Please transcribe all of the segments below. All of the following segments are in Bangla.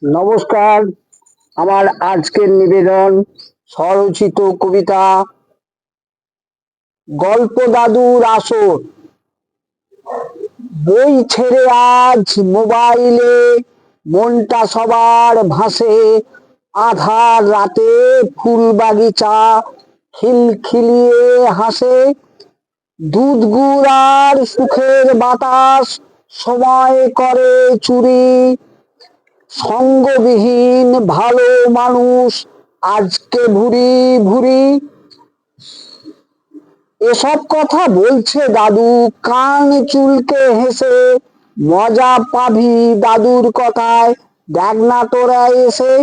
নমস্কার। আমার আজকের নিবেদন স্বরচিত কবিতা গল্প দাদুর আসর। বই ছেড়ে আজ মোবাইলে মনটা সবার ভাসে, আধার রাতে ফুল বাগিচা খিলখিলিয়ে হাসে। দুধ গুড় আর সুখের বাতাস সময় করে চুরি, সঙ্গবিহীন ভালো মানুষ আজকে ভুরি ভুরি। এসব কথা বলছে দাদু কান চুলকে হেসে, মজা পাবি দাদুর কথায় দেখ না তোরা এসে।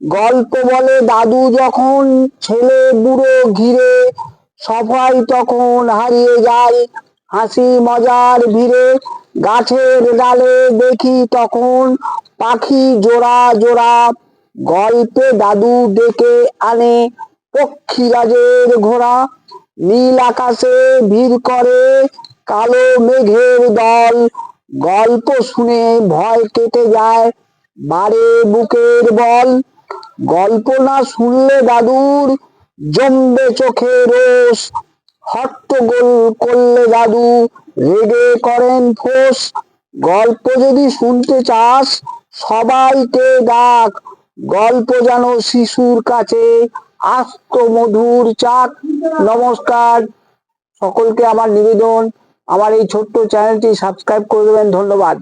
গল্প বলে দাদু যখন ছেলে বুড়ো ঘিরে, সবাই তখন হারিয়ে যায় হাসি মজার ভিড়ে। গাছের ডালে দেখি তখন পাখি জোড়া জোড়া, গল্পে দাদু ডেকে আনে পক্ষীরাজের ঘোড়া। নীল আকাশে ভিড় করে কালো মেঘের দল, গল্প শুনে ভয় কেটে যায় বাড়ে বুকের বল। গল্প না শুনলে দাদুর জমবে চোখে রোষ, হট্টগোল করলে দাদু রেগে করেন ফোঁস। গল্প যদি শুনতে চাস সবাইকে ডাক, গল্প যেন শিশুর কাছে আস্ত মধুর চাক। নমস্কার, সকলকে আমার নিবেদন, আমার এই ছোট্ট চ্যানেলটি সাবস্ক্রাইব করে দেবেন। ধন্যবাদ।